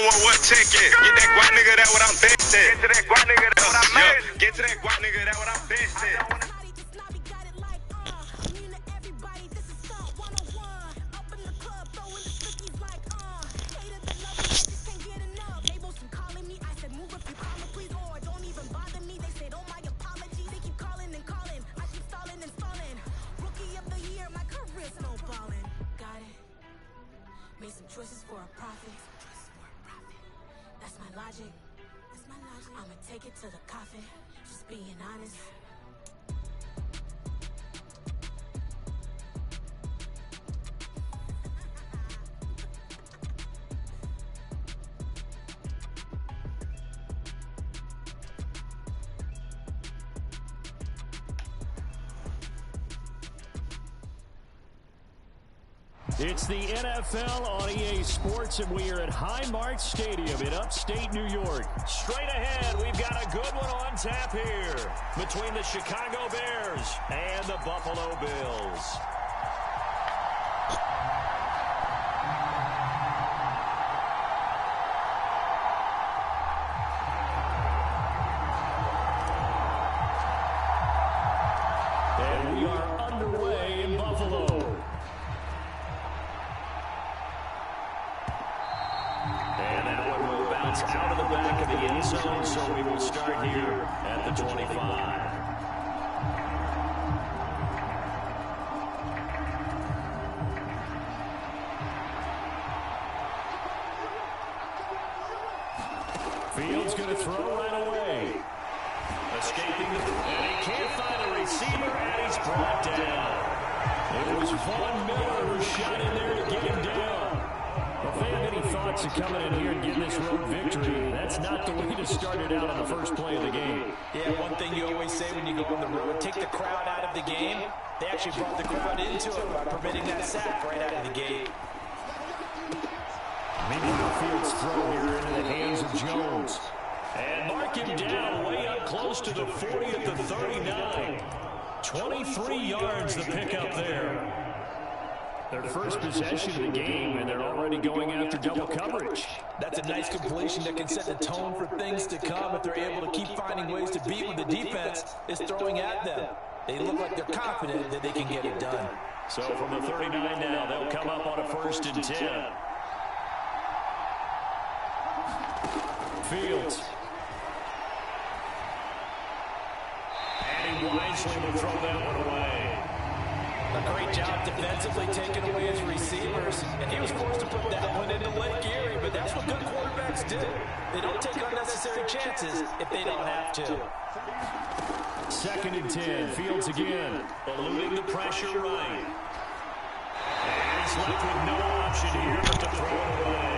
911, check it. Get that guap nigga, that what I'm best at. Get to that guap nigga, that what I'm made. Get to that guap nigga, that what I'm best at. Made some choices for a profit. That's my logic. I'ma take it to the coffin. Just being honest. It's the NFL on EA Sports, and we are at Highmark Stadium in upstate New York. Straight ahead, we've got a good one on tap here between the Chicago Bears and the Buffalo Bills. And we are underway in Buffalo. Out of the back of the end zone, so we will start here at the 25. Fields going to throw right away. Escaping, and he can't find a receiver, and he's brought down. It was Von Miller who shot in there to get him down. If they have any thoughts of coming in here and getting this road victory, that's not the way to start it out on the first play of the game. Yeah, one thing you always say when you go on the road, take the crowd out of the game. They actually brought the crowd into it by permitting that sack right out of the gate. Meanwhile, Fields throw here into the hands of Jones. And mark him down way up close to the 40 at the 39. 23 yards the pickup there. Their first possession of the game, and they're already going after double coverage. That's a nice completion that can set the tone for things to come if they're able to keep finding ways to beat what the defense is throwing at them. They look like they're confident that they can get it done. So from the 39 now, they'll come up on a 1st and 10. Fields. And he wisely will throw that one away. A great job defensively taking away his receivers, and he was forced to put that one into Lake Erie, but that's what good quarterbacks do. They don't take unnecessary chances if they don't have to. 2nd and 10, Fields again, eluding the pressure right. And he's left with no option here but to throw it away.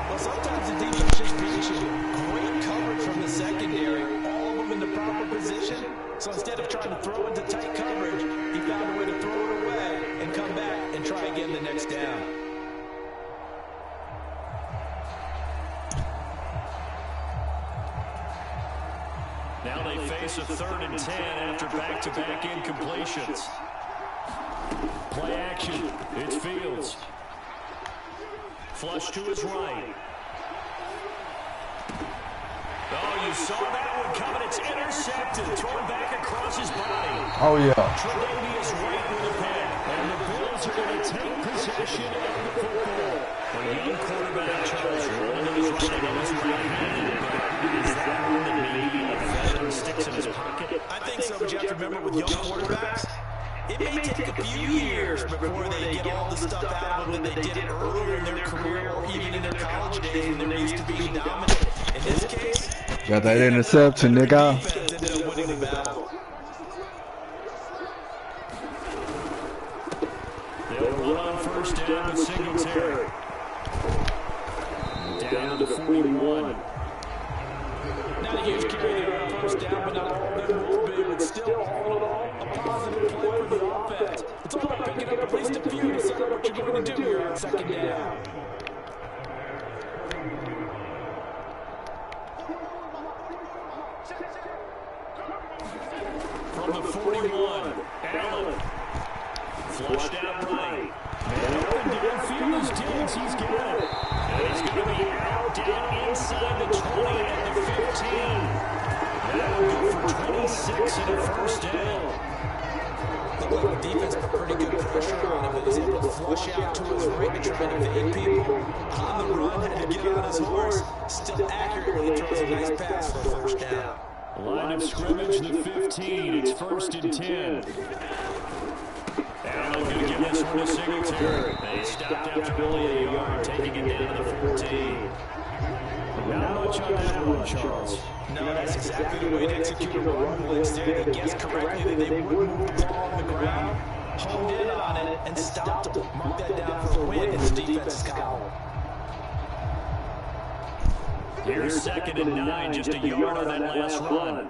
Well, sometimes the defense just beats you. Great coverage from the secondary, all of them in the proper position. So instead of trying to throw into tight coverage, he found a way to throw it away and come back and try again the next down. Now they face a 3rd and 10 after back-to-back incompletions. Play action. It's Fields. Flush to his right. Oh, you saw that one coming. It's intercepted. Thrown back across his body. Oh, yeah. Tredavious right with a pick. And the Bills are going to take possession of the football. A young quarterback, Charles, rolling his right on his right-handed. But is that one that maybe a veteran sticks in his pocket? I think so, but you have to remember with young quarterbacks, it may take a few years before they get all the stuff out of them that they did earlier in their career or even in their college days when they're used to being dominant. In this case, got that interception, nigga. Ended up winning the battle. They'll run on 1st down with Singletary. Down to the 41. Not a huge carry there on 1st down, but not all of them will be, but still, all in all, a positive play for the offense. It's all about picking up at least a few to set up what you're going to do here on 2nd down. From the 41, Allen. Flushed out right. And open downfield is Diggs. He's got it. And he's going to be out down inside the 20 at the 15. That'll go for 26 and a first down. Looked like the defense put pretty good pressure on him, but was able to flush out to his right to try to evade people. On the run, had to get on his horse. Still accurately throws a nice pass for a first down. Line of scrimmage, the 15. It's 1st and 10. Allen going to give this one to Singletary. They stopped after only a yard, taking it down to the 14. Not much on that one, Charles. No, that's exactly the way to execute a run blitz there. They guessed correctly that they wouldn't move the ball on the ground, honed in on it, and stopped them. Mark that down for a win in the defense's column. Here's 2nd and 9, just a yard on that last run.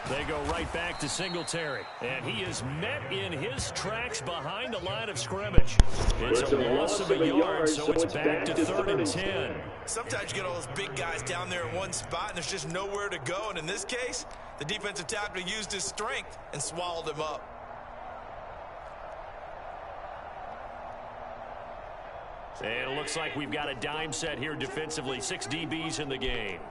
They go right back to Singletary, and he is met in his tracks behind the line of scrimmage. It's a loss of a yard, so it's back to 3rd and 10. Sometimes you get all those big guys down there in one spot, and there's just nowhere to go. And in this case, the defensive tackle used his strength and swallowed him up. And it looks like we've got a dime set here defensively. 6 DBs in the game.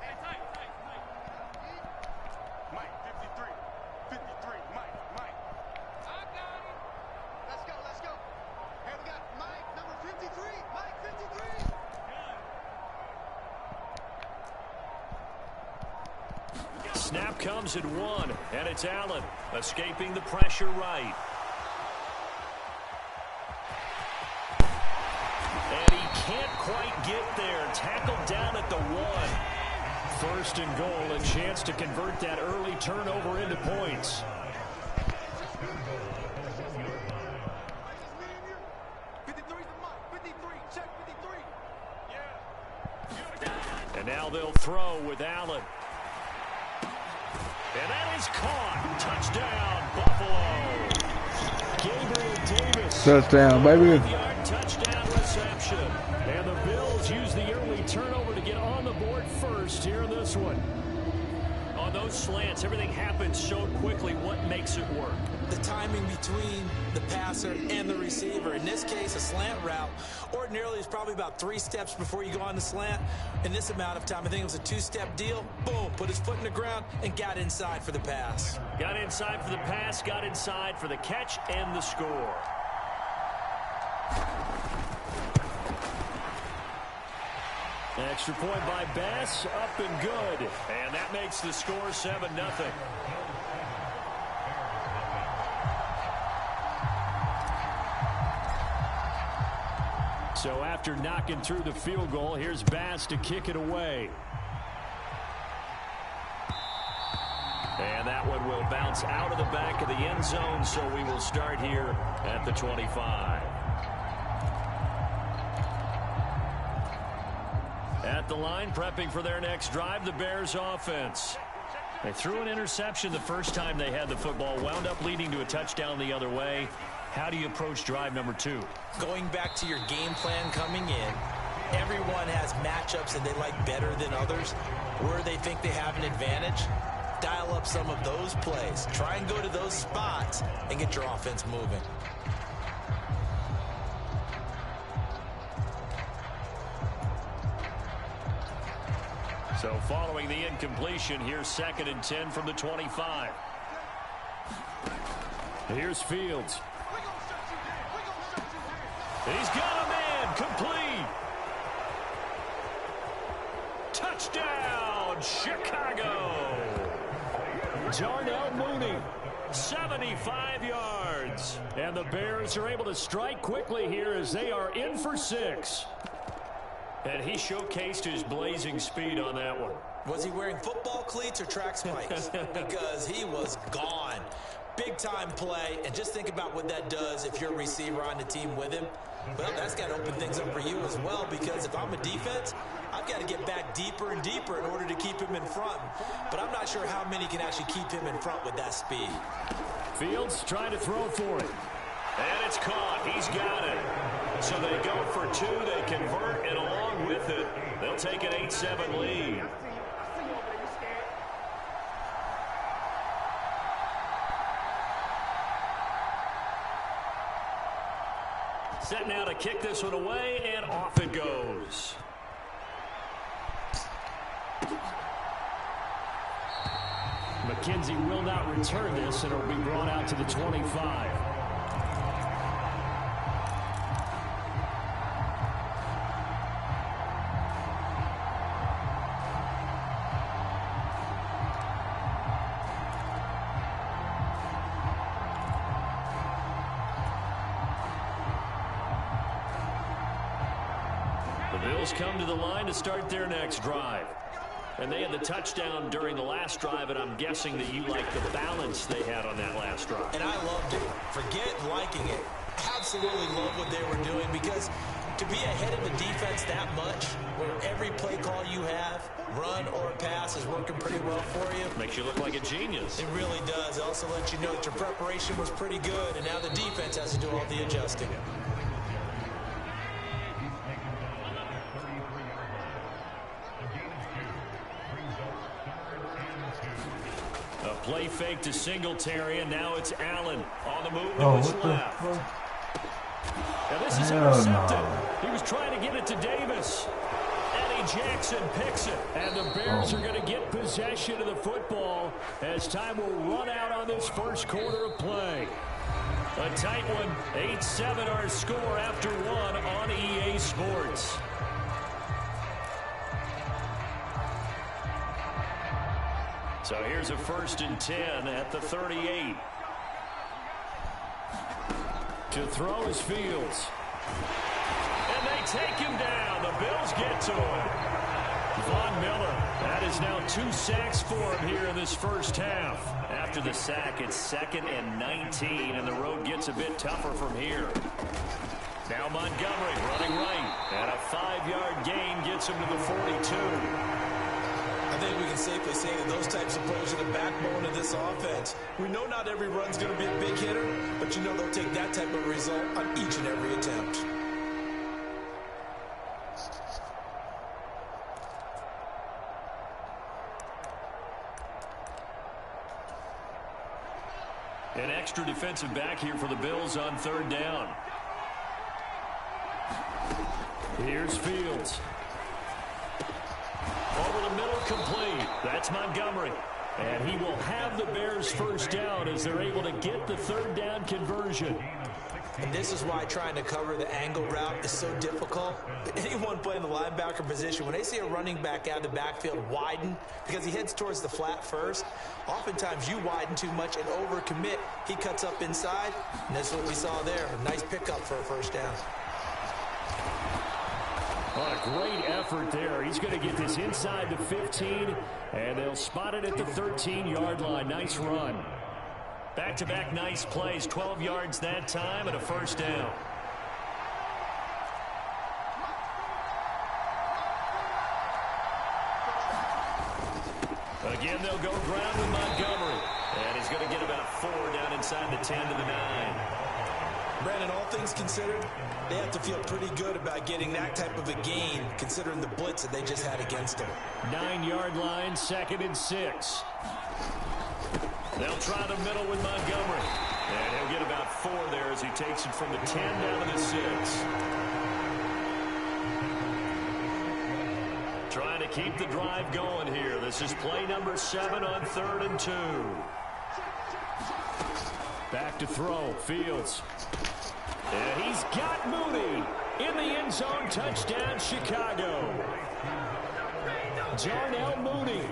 Snap comes at 1, and it's Allen escaping the pressure right. And he can't quite get there. Tackled down at the 1. 1st and goal, a chance to convert that early turnover into points. And now they'll throw with Allen. And that is caught. Touchdown, Buffalo. Gabriel Davis. Touchdown, baby. Touchdown reception. And the Bills use the early turnover to get on the board first here in this one. On those slants, everything happens so quickly. What makes it work? The timing between the passer and the receiver. In this case, a slant route ordinarily is probably about 3 steps before you go on the slant. In this amount of time, I think it was a 2-step deal. Boom, put his foot in the ground and got inside for the pass. Got inside for the pass, got inside for the catch and the score. Extra point by Bass, up and good. And that makes the score 7-0. So after knocking through the field goal, here's Bass to kick it away. And that one will bounce out of the back of the end zone, so we will start here at the 25. At the line, prepping for their next drive, the Bears offense. They threw an interception the first time they had the football, wound up leading to a touchdown the other way. How do you approach drive number 2? Going back to your game plan coming in, everyone has matchups that they like better than others. Where they think they have an advantage, dial up some of those plays. Try and go to those spots and get your offense moving. So following the incompletion, here's 2nd and 10 from the 25. Here's Fields. He's got a man, complete. Touchdown, Chicago. Darnell Mooney, 75 yards. And the Bears are able to strike quickly here as they are in for 6. And he showcased his blazing speed on that one. Was he wearing football cleats or track spikes? Because he was gone. Big-time play, and just think about what that does if you're a receiver on the team with him. Well, that's got to open things up for you as well, because if I'm a defense, I've got to get back deeper and deeper in order to keep him in front. But I'm not sure how many can actually keep him in front with that speed. Fields trying to throw for it. And it's caught. He's got it. So they go for 2. They convert, and along with it, they'll take an 8-7 lead. Set now to kick this one away, and off it goes. McKenzie will not return this, and it'll be brought out to the 25. The Bills come to the line to start their next drive. And they had the touchdown during the last drive, and I'm guessing that you like the balance they had on that last drive. And I loved it. Forget liking it. Absolutely love what they were doing, because to be ahead of the defense that much, where every play call you have, run or pass, is working pretty well for you. Makes you look like a genius. It really does. It also lets you know that your preparation was pretty good, and now the defense has to do all the adjusting. A play fake to Singletary, and now it's Allen on the move to his left. Now this is intercepted. He was trying to get it to Davis. Eddie Jackson picks it, and the Bears are going to get possession of the football as time will run out on this first quarter of play. A tight one, 8-7 our score after one on EA Sports. So here's a 1st and 10 at the 38. To throw is Fields. And they take him down. The Bills get to him. Von Miller. That is now 2 sacks for him here in this first half. After the sack, it's 2nd and 19, and the road gets a bit tougher from here. Now Montgomery running right. And a 5-yard gain gets him to the 42. I think we can safely say that those types of plays are the backbone of this offense. We know not every run's going to be a big hitter, but you know they'll take that type of result on each and every attempt. An extra defensive back here for the Bills on 3rd down. Here's Fields. Over the middle, complete. That's Montgomery. And he will have the Bears first down as they're able to get the 3rd down conversion. And this is why trying to cover the angle route is so difficult. Anyone playing the linebacker position, when they see a running back out of the backfield widen because he heads towards the flat first, oftentimes you widen too much and overcommit. He cuts up inside, and that's what we saw there. A nice pickup for a first down. What a great effort there. He's going to get this inside the 15, and they'll spot it at the 13-yard line. Nice run. Back-to-back nice plays. 12 yards that time and a first down. Again, they'll go ground with Montgomery. And he's going to get about 4 down inside the 10 to the 9. Brandon, all things considered, they have to feel pretty good about getting that type of a gain, considering the blitz that they just had against them. 9-yard line, 2nd and 6. They'll try the middle with Montgomery. And he'll get about 4 there as he takes it from the 10 down to the 6. Trying to keep the drive going here. This is play number 7 on 3rd and 2. Back to throw, Fields. And he's got Mooney in the end zone. Touchdown, Chicago. Darnell Mooney.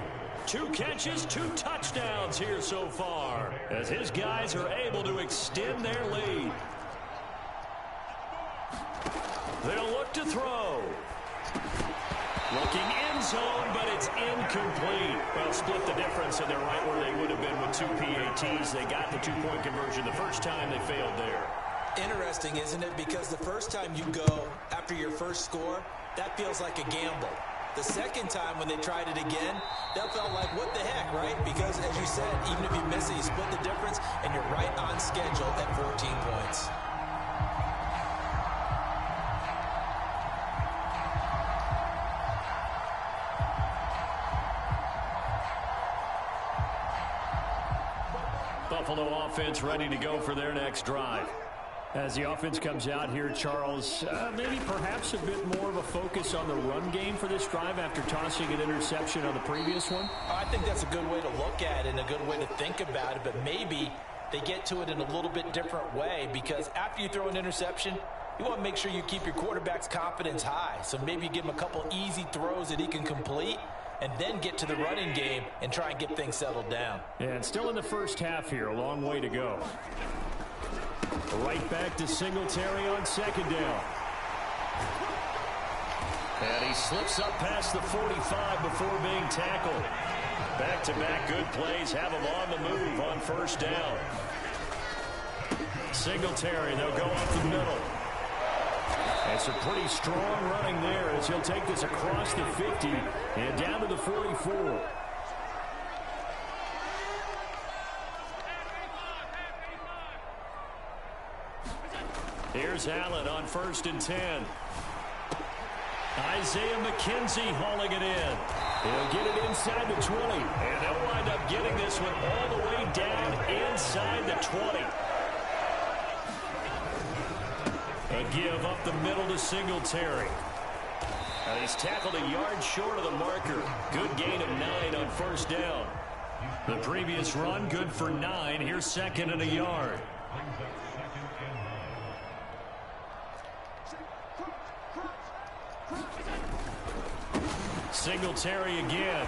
2 catches, 2 touchdowns here so far, as his guys are able to extend their lead. They'll look to throw. Looking end zone, but it's incomplete. Well, split the difference, and they're right where they would have been with 2 PATs. They got the 2-point conversion the first time. They failed there. Interesting, isn't it? Because the first time you go after your first score, that feels like a gamble. The second time when they tried it again, that felt like, what the heck, right? Because, as you said, even if you miss it, you split the difference, and you're right on schedule at 14 points. Buffalo offense ready to go for their next drive. As the offense comes out here, Charles, maybe perhaps a bit more of a focus on the run game for this drive after tossing an interception on the previous one? I think that's a good way to look at it and a good way to think about it, but maybe they get to it in a little bit different way, because after you throw an interception, you want to make sure you keep your quarterback's confidence high. So maybe you give him a couple easy throws that he can complete and then get to the running game and try and get things settled down. And still in the first half here, a long way to go. Right back to Singletary on second down. And he slips up past the 45 before being tackled. Back-to-back good plays have him on the move on first down. Singletary, they'll go up the middle. And some pretty strong running there as he'll take this across the 50 and down to the 44. Here's Allen on 1st and 10. Isaiah McKenzie hauling it in. He'll get it inside the 20. And they'll wind up getting this one all the way down inside the 20. A give up the middle to Singletary. And he's tackled a yard short of the marker. Good gain of 9 on first down. The previous run, good for 9. Here's 2nd and a yard. Singletary again.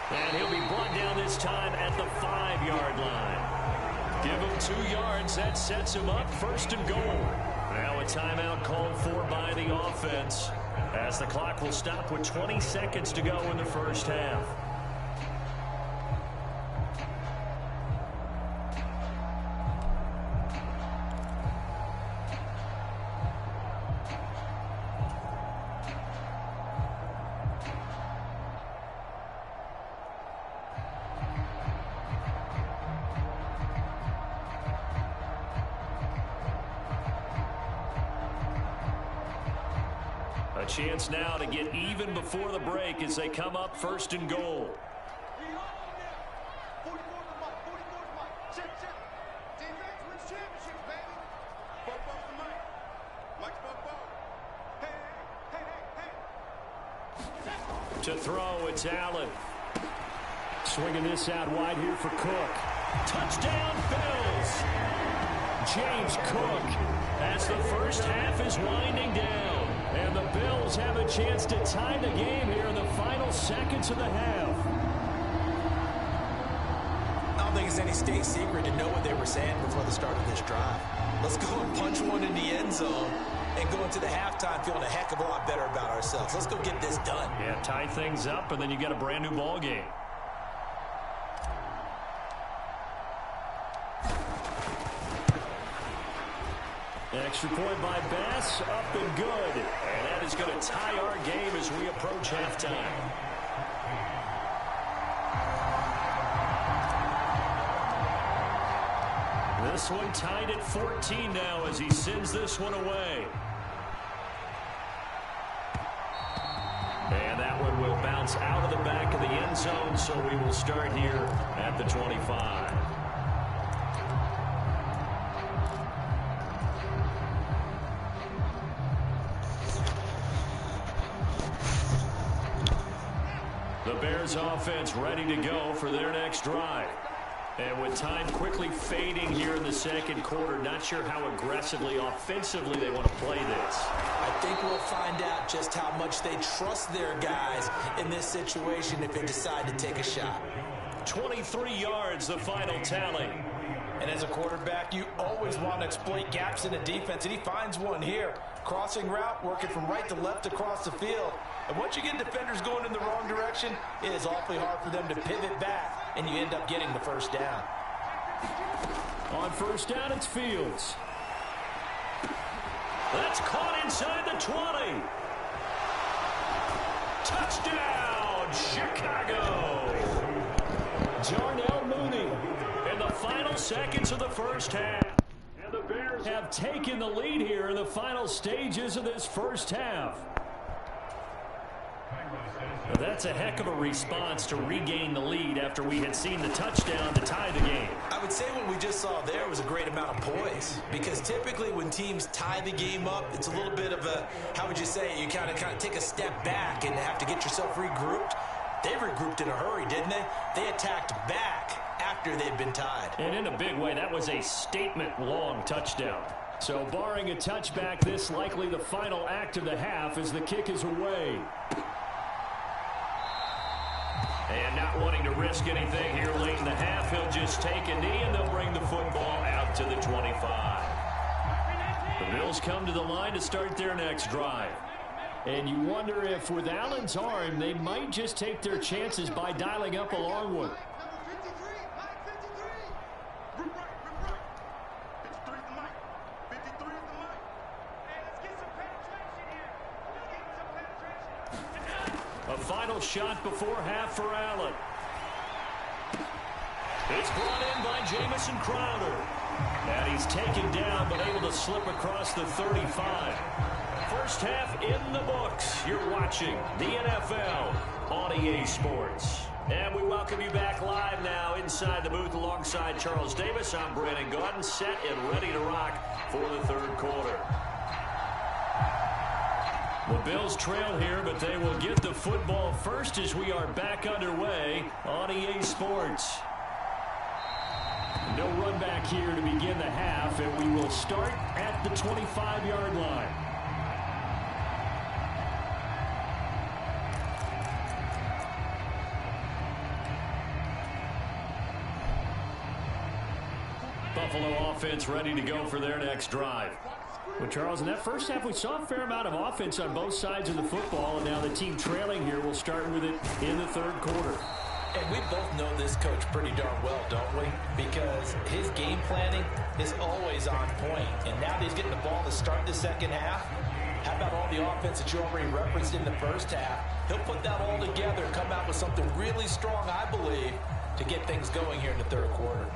And he'll be brought down this time at the 5-yard line. Give him 2 yards. That sets him up 1st and goal. Now a timeout called for by the offense as the clock will stop with 20 seconds to go in the first half. A chance now to get even before the break as they come up 1st and goal. To throw, it's Allen. Swinging this out wide here for Cook. Touchdown, Bills! James Cook as the first half is winding down. And the Bills have a chance to tie the game here in the final seconds of the half. I don't think it's any state secret to know what they were saying before the start of this drive. Let's go and punch one in the end zone and go into the halftime feeling a heck of a lot better about ourselves. Let's go get this done. Yeah, tie things up, and then you get a brand new ball game. Extra point by Bass, up and good. And that is going to tie our game as we approach halftime. This one tied at 14 now as he sends this one away. And that one will bounce out of the back of the end zone, so we will start here at the 25. The Bears offense ready to go for their next drive. And with time quickly fading here in the second quarter, not sure how aggressively, offensively they want to play this. I think we'll find out just how much they trust their guys in this situation if they decide to take a shot. 23 yards, the final tally. And as a quarterback, you always want to exploit gaps in the defense, and he finds one here. Crossing route, working from right to left across the field. And once you get defenders going in the wrong direction, it is awfully hard for them to pivot back, and you end up getting the first down. On first down, it's Fields. That's caught inside the 20. Touchdown, Chicago. Jarnell Mooney in the final seconds of the first half. And the Bears have taken the lead here in the final stages of this first half. Well, that's a heck of a response to regain the lead after we had seen the touchdown to tie the game. I would say what we just saw there was a great amount of poise, because typically when teams tie the game up, it's a little bit of a, how would you say, you kind of take a step back and have to get yourself regrouped. They regrouped in a hurry, didn't they? They attacked back after they'd been tied. And in a big way, that was a statement-long touchdown. So barring a touchback, this likely the final act of the half as the kick is away. And not wanting to risk anything here late in the half, he'll just take a knee and they'll bring the football out to the 25. The Bills come to the line to start their next drive. And you wonder if with Allen's arm, they might just take their chances by dialing up a long one. A final shot before half for Allen. It's brought in by Jamison Crowder. And he's taken down but able to slip across the 35. First half in the books. You're watching the NFL on EA Sports. And we welcome you back live now inside the booth alongside Charles Davis. I'm Brandon Gordon, set and ready to rock for the third quarter. The Bills trail here, but they will get the football first as we are back underway on EA Sports. No run back here to begin the half, and we will start at the 25-yard line. Buffalo offense ready to go for their next drive. Well, Charles, in that first half, we saw a fair amount of offense on both sides of the football, and now the team trailing here will start with it in the third quarter. And we both know this coach pretty darn well, don't we? Because his game planning is always on point. And now that he's getting the ball to start the second half, how about all the offense that you already referenced in the first half? He'll put that all together and come out with something really strong, I believe, to get things going here in the third quarter.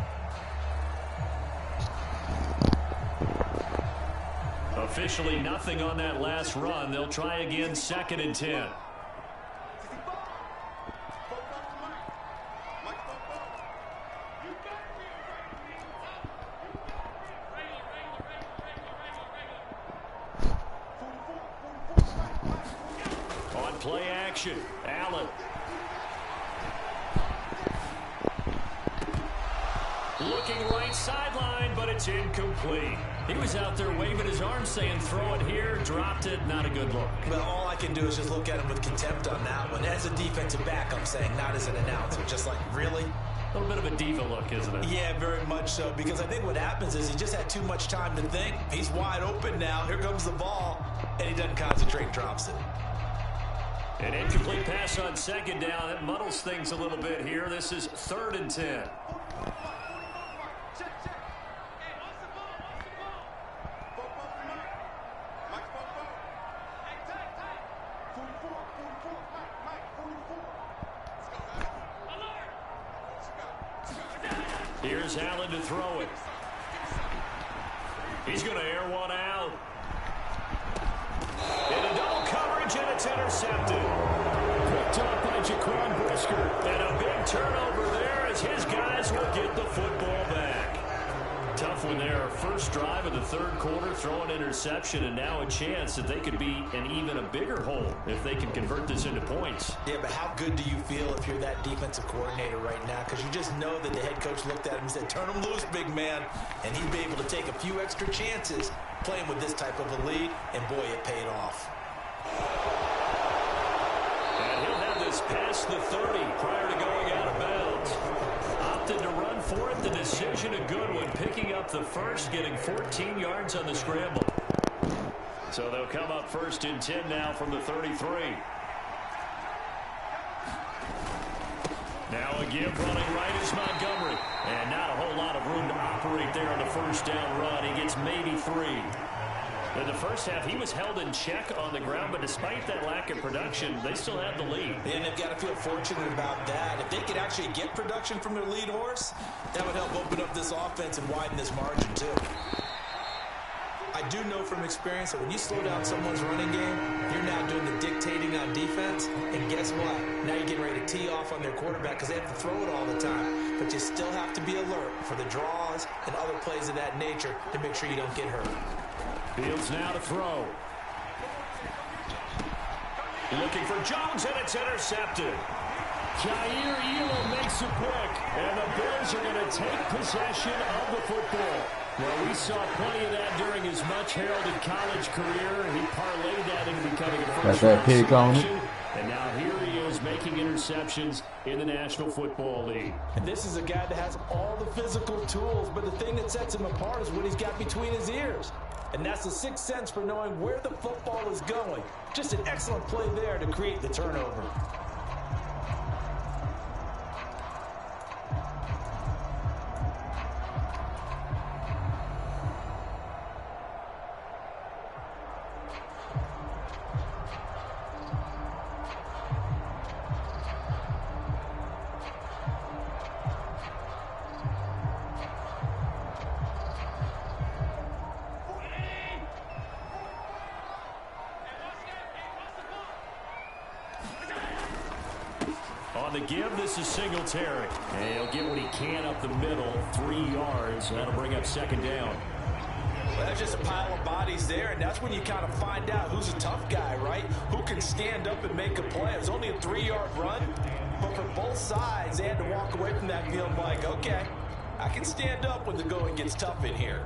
Officially nothing on that last run. They'll try again, 2nd and 10. On play action, Allen. Looking right sideline, but it's incomplete. He was out there waving his arms saying, throw it here, dropped it, not a good look. Well, all I can do is just look at him with contempt on that one. As a defensive back, I'm saying, not as an announcer. Just like, really? A little bit of a diva look, isn't it? Yeah, very much so, because I think what happens is he just had too much time to think. He's wide open now. Here comes the ball, and he doesn't concentrate, drops it. An incomplete pass on 2nd down. That muddles things a little bit here. This is 3rd and 10. Here's Allen to throw it. He's going to air one out. Into double coverage, and it's intercepted. Picked up by Jaquan Brisker. And a big turnover there as his guys will get the football back. Tough one there. First drive of the third quarter, throw an interception, and now a chance that they could be in even a bigger hole if they can convert this into points. Yeah, but how good do you feel if you're that defensive coordinator right now? Because you just know that the head coach looked at him and said, turn him loose, big man. And he'd be able to take a few extra chances playing with this type of a lead, and boy, it paid off. And he'll have this past the 30 prior to going out of bounds. Opted to run for it. The decision a good one. Picking up the first, getting 14 yards on the scramble. So they'll come up 1st and 10 now from the 33. Now again running right is Montgomery. And not a whole lot of room to operate there on the first down run. He gets maybe 3. In the first half, he was held in check on the ground, but despite that lack of production, they still have the lead. And they've got to feel fortunate about that. If they could actually get production from their lead horse, that would help open up this offense and widen this margin too. I do know from experience that when you slow down someone's running game, you're now doing the dictating on defense, and guess what? Now you're getting ready to tee off on their quarterback because they have to throw it all the time. But you still have to be alert for the draws and other plays of that nature to make sure you don't get hurt. Fields now to throw. Looking for Jones, and it's intercepted. Jair Elam makes it quick, and the Bears are going to take possession of the football. Well, we saw plenty of that during his much-heralded college career. He parlayed that into becoming a first-round selection. And now here he is making interceptions in the National Football League. And this is a guy that has all the physical tools, but the thing that sets him apart is what he's got between his ears. And that's the sixth sense for knowing where the football is going. Just an excellent play there to create the turnover. On the give, this is Singletary. And he'll get what he can up the middle, 3 yards. That'll bring up second down. Well, that's just a pile of bodies there, and that's when you kind of find out who's a tough guy, right? Who can stand up and make a play. It was only a 3-yard run, but for both sides, they had to walk away from that feeling like, okay, I can stand up when the going gets tough in here.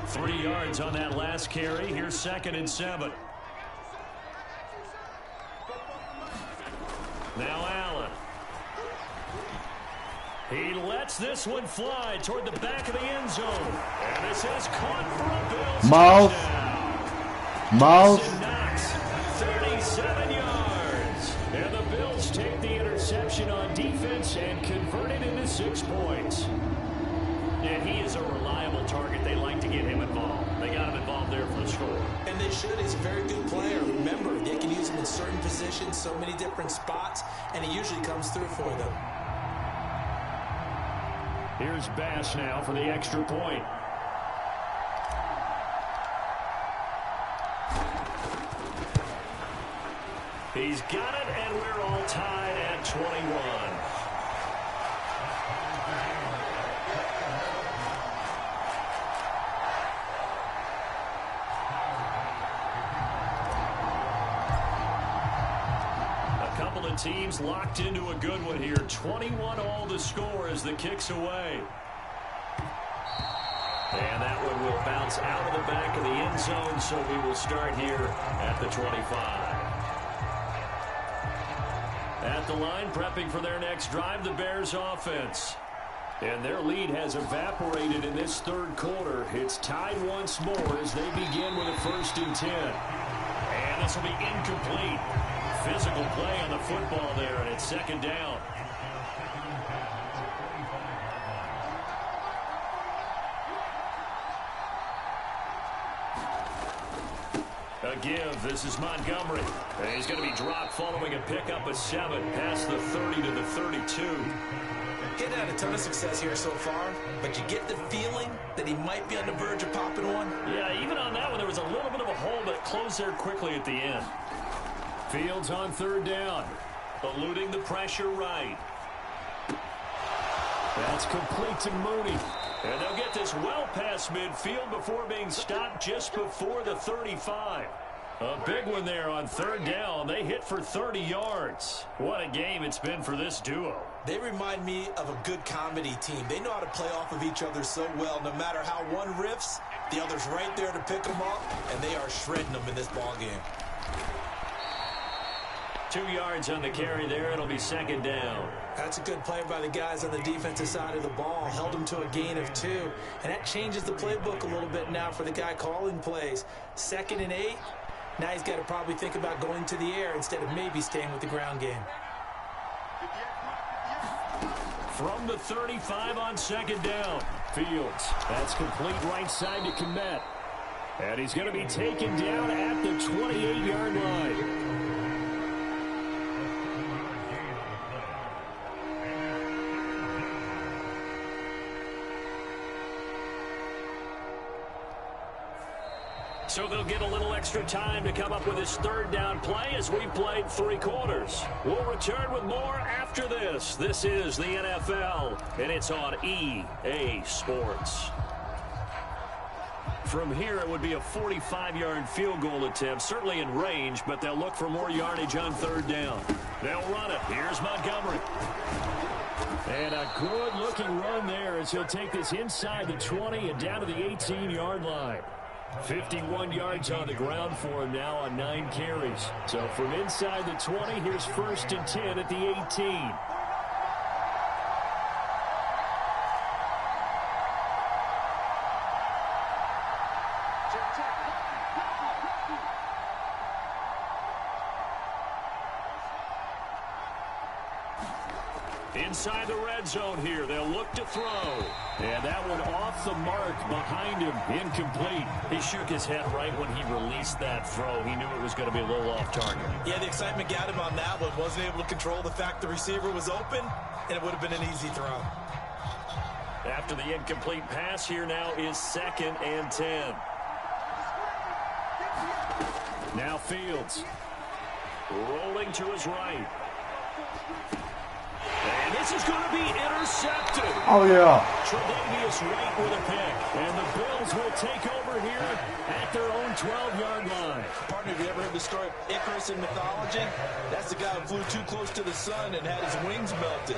Three yards on that last carry. Here's 2nd and 7. Now Allen. He lets this one fly toward the back of the end zone. And this is caught for a Bills touchdown. Knox, 37 yards. And the Bills take the interception on defense and convert it into 6 points. And he is a reliable target. They like to get him involved. They got him involved there for the score. And they should. He's a very good player. Remember, they can use him in certain positions, so many different spots, and he usually comes through for them. Here's Bass now for the extra point. He's got it, and we're all tied at 21. Teams locked into a good one here. 21 all to score as the kick's away. And that one will bounce out of the back of the end zone, so we will start here at the 25. At the line, prepping for their next drive, the Bears offense. And their lead has evaporated in this third quarter. It's tied once more as they begin with a 1st and 10. And this will be incomplete. Physical play on the football there, and it's 2nd down. A give. This is Montgomery. And he's going to be dropped following a pickup of 7 past the 30 to the 32. He's had a ton of success here so far, but you get the feeling that he might be on the verge of popping one. Yeah, even on that one, there was a little bit of a hole, but it closed there quickly at the end. Fields on 3rd down, eluding the pressure right. That's complete to Mooney. And they'll get this well past midfield before being stopped just before the 35. A big one there on 3rd down. They hit for 30 yards. What a game it's been for this duo. They remind me of a good comedy team. They know how to play off of each other so well. No matter how one riffs, the other's right there to pick them up, and they are shredding them in this ball game. 2 yards on the carry there. It'll be 2nd down. That's a good play by the guys on the defensive side of the ball. Held them to a gain of 2. And that changes the playbook a little bit now for the guy calling plays. 2nd and 8. Now he's got to probably think about going to the air instead of maybe staying with the ground game. From the 35 on 2nd down. Fields. That's complete right side to Kmet. And he's going to be taken down at the 28-yard line. So they'll get a little extra time to come up with this third down play as we've played 3 quarters. We'll return with more after this. This is the NFL, and it's on EA Sports. From here, it would be a 45-yard field goal attempt, certainly in range, but they'll look for more yardage on third down. They'll run it. Here's Montgomery. And a good-looking run there as he'll take this inside the 20 and down to the 18-yard line. 51 yards on the ground for him now on 9 carries. So from inside the 20, here's 1st and 10 at the 18. Inside the red zone here, they'll look to throw. And that one off the mark behind him, incomplete. He shook his head right when he released that throw. He knew it was going to be a little off target. Yeah, the excitement got him on that one. Wasn't able to control the fact the receiver was open, and it would have been an easy throw. After the incomplete pass, here now is 2nd and 10. Now Fields. Rolling to his right. And this is going to be intercepted. Oh, yeah. Tre'Davious White with a pick. And the Bills will take over here at their own 12-yard line. Partner, have you ever heard the story of Icarus in mythology? That's the guy who flew too close to the sun and had his wings melted.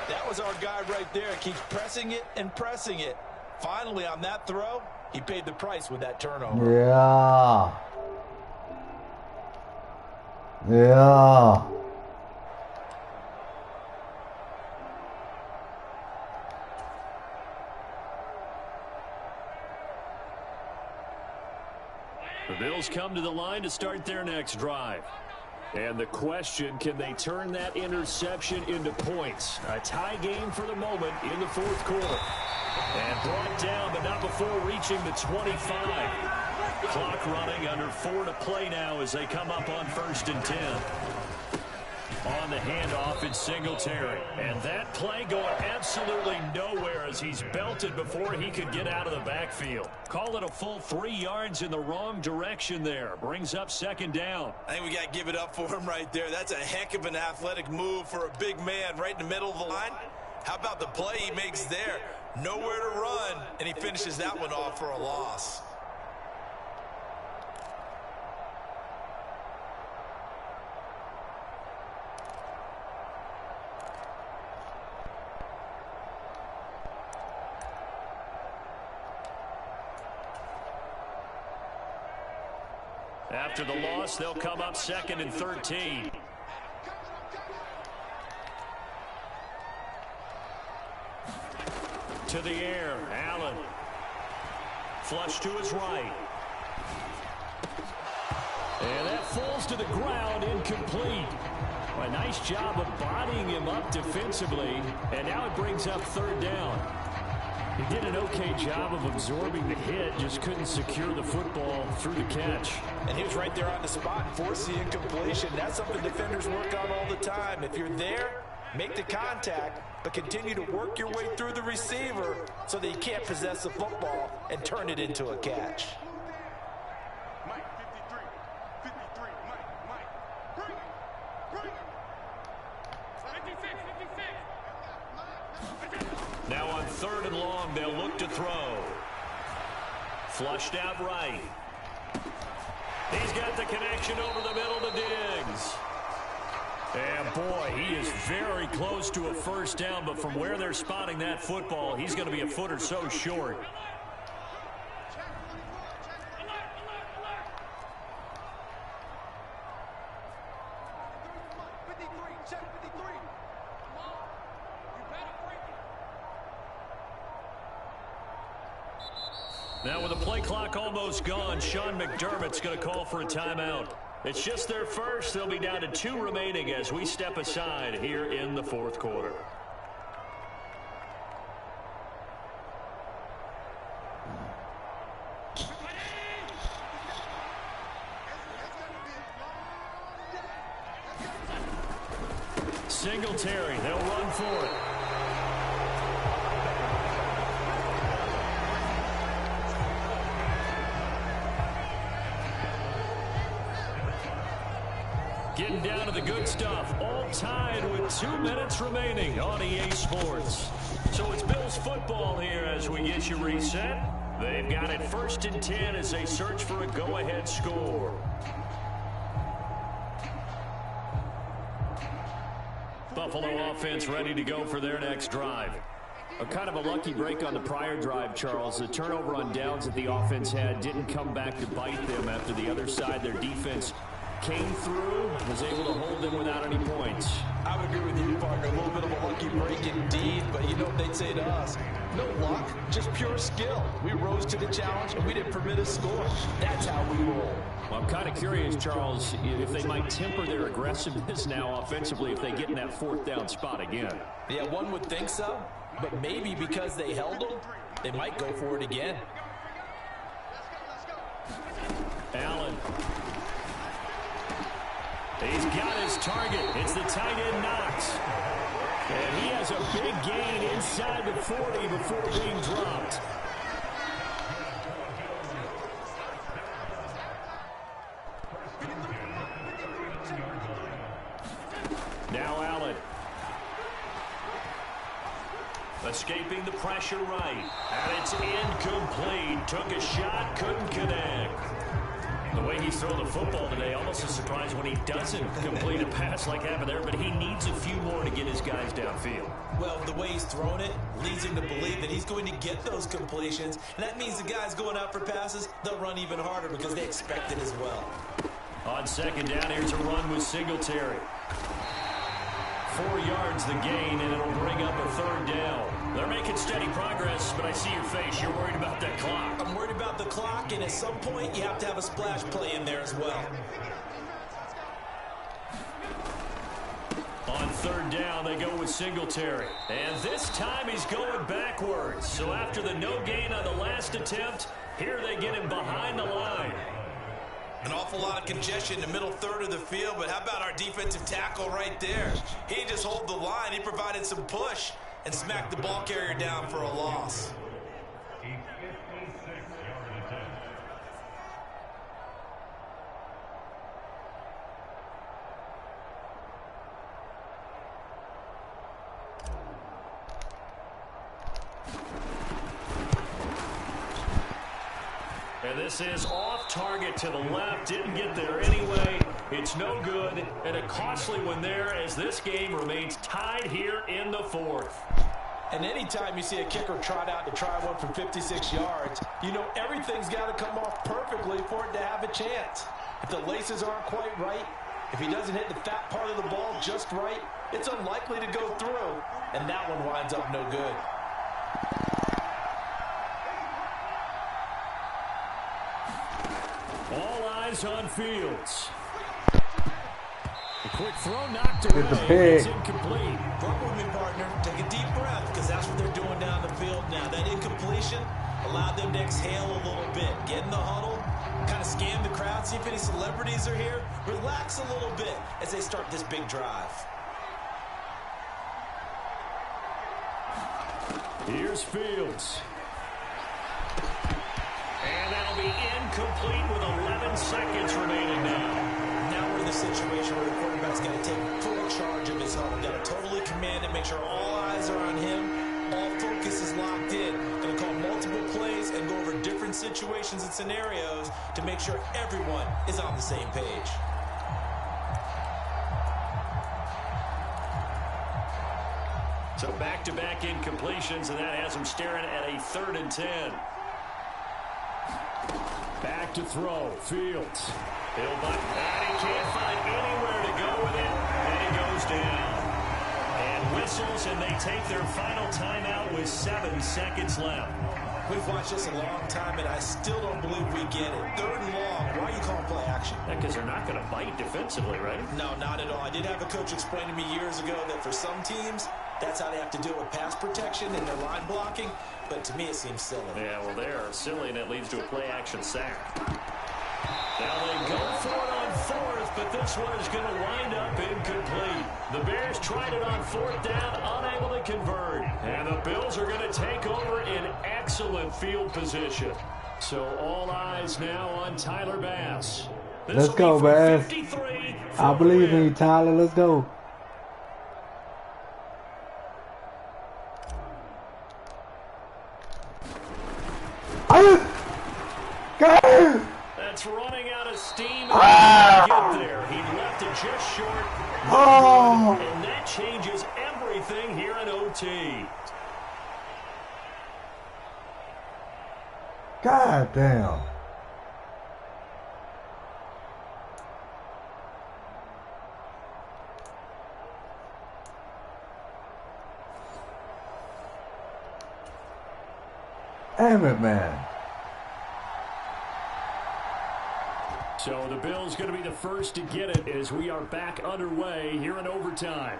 That was our guy right there. Keeps pressing it and pressing it. Finally, on that throw, he paid the price with that turnover. Yeah. Yeah. The Bills come to the line to start their next drive. And the question, can they turn that interception into points? A tie game for the moment in the 4th quarter. And brought down, but not before reaching the 25. Clock running, under 4 to play now as they come up on 1st and 10. On the handoff, it's Singletary. And that play going absolutely nowhere as he's belted before he could get out of the backfield. Call it a full 3 yards in the wrong direction there. Brings up 2nd down. I think we got to give it up for him right there. That's a heck of an athletic move for a big man right in the middle of the line. How about the play he makes there? Nowhere to run, and he finishes that one off for a loss. After the loss, they'll come up 2nd and 13. To the air, Allen. Flush to his right. And that falls to the ground, incomplete. A nice job of bodying him up defensively, and now it brings up 3rd down. He did an okay job of absorbing the hit, just couldn't secure the football through the catch. And he was right there on the spot and forced the incompletion. That's something defenders work on all the time. If you're there, make the contact, but continue to work your way through the receiver so that you can't possess the football and turn it into a catch. Mike, 53, Mike, bring it. 56. Now on 3rd and long, they'll look to throw. Flushed out right. He's got the connection over the middle to Diggs. And boy, he is very close to a 1st down, but from where they're spotting that football, he's going to be a foot or so short. Now with the play clock almost gone, Sean McDermott's going to call for a timeout. It's just their first. They'll be down to 2 remaining as we step aside here in the 4th quarter. Singletary, they'll run for it. Getting down to the good stuff. All tied with 2 minutes remaining on EA Sports. So it's Bills football here as we get you reset. They've got it 1st and 10 as they search for a go-ahead score. Buffalo offense ready to go for their next drive. A kind of a lucky break on the prior drive, Charles. The turnover on downs that the offense had didn't come back to bite them after the other side. Their defense came through, was able to hold them without any points. I would agree with you, partner. A little bit of a lucky break indeed, but you know what they'd say to us? No luck, just pure skill. We rose to the challenge, and we didn't permit a score. That's how we roll. Well, I'm kind of curious, Charles, if they might temper their aggressiveness now offensively if they get in that 4th down spot again. Yeah, one would think so, but maybe because they held them, they might go for it again. Allen. He's got his target. It's the tight end Knox. And he has a big gain inside the 40 before being dropped. Now Allen. Escaping the pressure right. And it's incomplete. Took a shot, couldn't connect. The way he's thrown the football today, almost a surprise when he doesn't complete a pass like happened there, but he needs a few more to get his guys downfield. Well, the way he's thrown it leads him to believe that he's going to get those completions, and that means the guys going out for passes, they'll run even harder because they expect it as well. On 2nd down, here's a run with Singletary. 4 yards the gain, and it'll bring up a 3rd down. They're making steady progress, but I see your face. You're worried about that clock. I'm worried about the clock, and at some point, you have to have a splash play in there as well. On 3rd down, they go with Singletary. And this time, he's going backwards. So after the no gain on the last attempt, here they get him behind the line. An awful lot of congestion in the middle 3rd of the field, but how about our defensive tackle right there? He didn't just hold the line, he provided some push and smacked the ball carrier down for a loss. And this is off target to the left. Didn't get there anyway. It's no good. And a costly one there as this game remains tied here in the 4th. And anytime you see a kicker trot out to try one from 56 yards, you know everything's got to come off perfectly for it to have a chance. If the laces aren't quite right, if he doesn't hit the fat part of the ball just right, it's unlikely to go through. And that one winds up no good. All eyes on Fields. A quick throw knocked away. It's incomplete. Run with me, partner. Take a deep breath because that's what they're doing down the field now. That incompletion allowed them to exhale a little bit. Get in the huddle, kind of scan the crowd, see if any celebrities are here. Relax a little bit as they start this big drive. Here's Fields. And that'll be incomplete with 11 seconds remaining now. Now we're in the situation where the quarterback's got to take full charge of his huddle. Got to totally command it, make sure all eyes are on him. All focus is locked in. Going to call multiple plays and go over different situations and scenarios to make sure everyone is on the same page. So back-to-back incompletions, and that has him staring at a 3rd and 10. Back to throw. Fields. He'll butt. And he can't find anywhere to go with it. And he goes down. And whistles, and they take their final timeout with 7 seconds left. We've watched this a long time, and I still don't believe we get it. 3rd and long. Why are you calling play action? Because they're not going to bite defensively, right? No, not at all. I did have a coach explain to me years ago that for some teams, that's how they have to deal with pass protection and their line blocking. But to me, it seems silly. Yeah, well, they're silly, and it leads to a play-action sack. Now they go for it on 4th, but this one is going to wind up incomplete. The Bears tried it on 4th down, unable to convert. And the Bills are going to take over in excellent field position. So all eyes now on Tyler Bass. Let's go, man. I believe in you, Tyler. Let's go. Go! That's running out of steam. And get there. He left it just short. Oh! And that changes everything here in OT. God damn. Damn it, man. So the Bills going to be the first to get it as we are back underway here in overtime.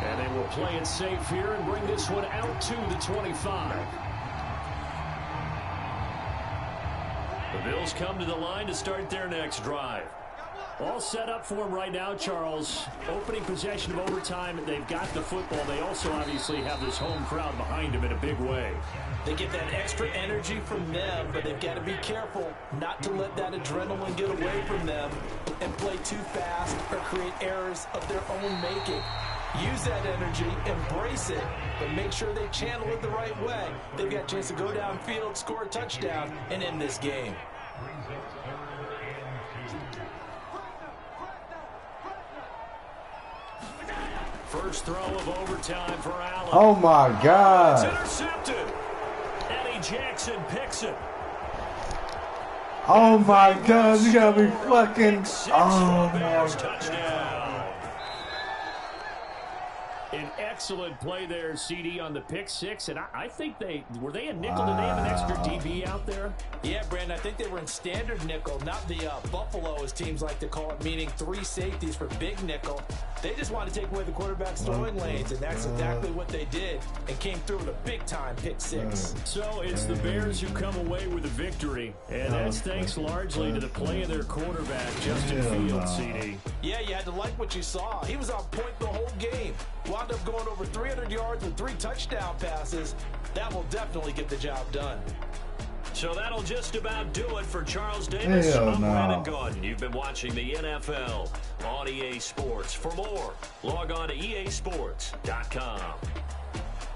And they will play it safe here and bring this one out to the 25. The Bills come to the line to start their next drive. All set up for them right now, Charles. Opening possession of overtime. They've got the football. They also obviously have this home crowd behind them in a big way. They get that extra energy from them, but they've got to be careful not to let that adrenaline get away from them and play too fast or create errors of their own making. Use that energy, embrace it, but make sure they channel it the right way. They've got a chance to go downfield, score a touchdown, and end this game. First throw of overtime for Allen. Oh my God. It's intercepted. Eddie Jackson picks it. Oh my God, you gotta be fucking. Oh Bears my touchdown. An excellent play there, CD, on the pick six, and I think were they a nickel? Did they have an extra DB out there? Yeah, Brandon, I think they were in standard nickel, not the Buffalo, as teams like to call it, meaning 3 safeties for big nickel. They just wanted to take away the quarterback's throwing lanes, and that's exactly what they did, and came through with a big-time pick six. So it's the Bears who come away with a victory, and that's thanks largely to the play of their quarterback, Justin Fields, CD. Yeah, you had to like what you saw. He was on point the whole game. Wound up going over 300 yards with 3 touchdown passes. That will definitely get the job done. So that'll just about do it for Charles Davis. I'm Brandon Gordon. You've been watching the NFL on EA Sports. For more, log on to easports.com.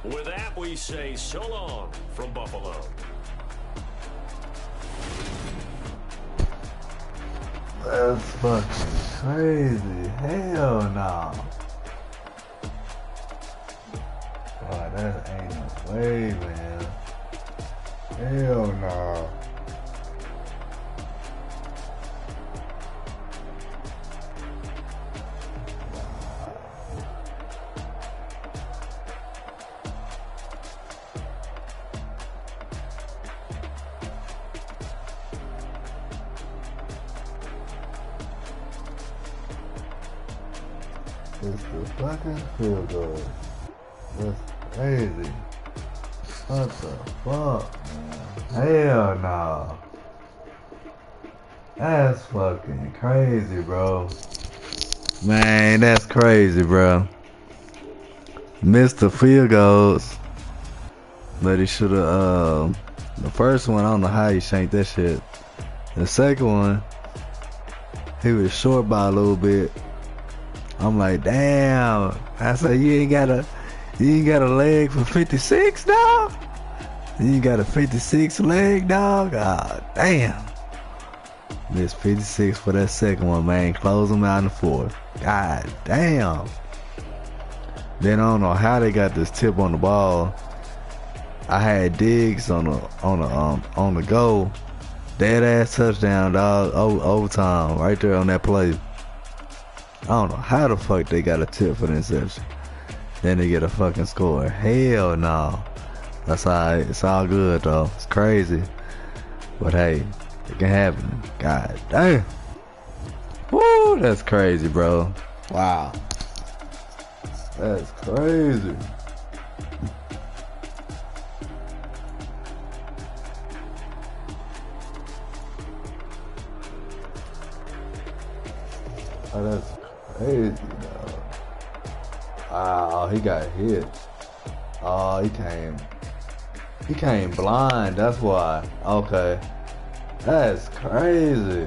With that, we say so long from Buffalo. That's fucking crazy. Hell no. God, that ain't no way, man. Hell no. It's the fucking field goal. That's crazy. What the fuck, man? Hell no. That's fucking crazy, bro. Man, that's crazy, bro. Missed the field goals. But he should have, the first one, I don't know how he shanked that shit. The second one, he was short by a little bit. I'm like, damn. I said, you ain't got a leg for 56, dog? You got a 56 leg, dog? God damn. Missed 56 for that second one, man. Close them out in the fourth. God damn. Then I don't know how they got this tip on the ball. I had Diggs on the goal. Dead ass touchdown, dog. Overtime, right there on that play. I don't know how the fuck they got a tip for the interception. Then they get a fucking score. Hell no. That's alright. It's all good though. It's crazy. But hey, it can happen. God damn. Woo, that's crazy, bro. Wow. That's crazy. Oh, that's crazy, dog. Oh, he got hit. Oh, he came blind. That's why. Okay. That's crazy.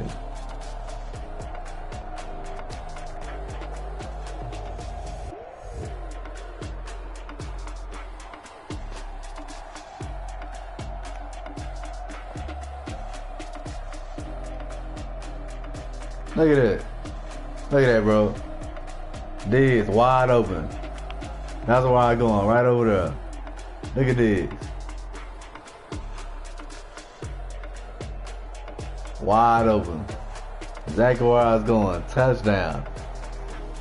Look at that. Look at that, bro. D is wide open. That's where I'm going, right over there. Look at this. Wide open. Exactly where I was going. Touchdown.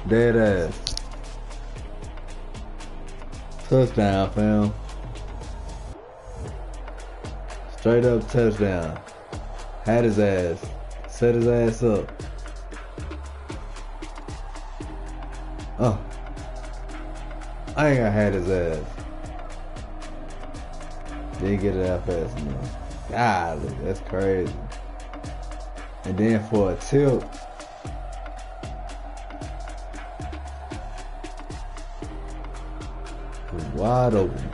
Dead ass. Touchdown, fam. Straight up touchdown. Had his ass. Set his ass up. Oh. I ain't gonna had his ass. Didn't get it out fast enough. God, that's crazy. And then for a tilt. Wide open.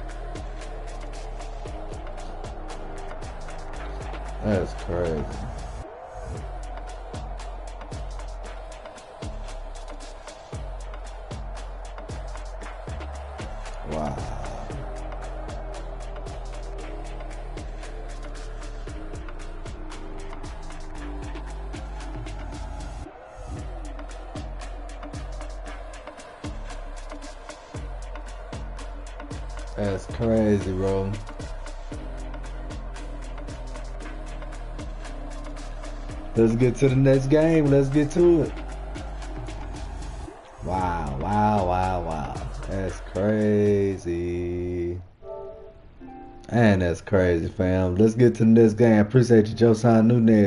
That's crazy. Wow. That's crazy, bro. Let's get to the next game. Let's get to it. Wow, wow, wow, wow. That's crazy. Man, that's crazy, fam. Let's get to the next game. Appreciate you, Joe Nunez.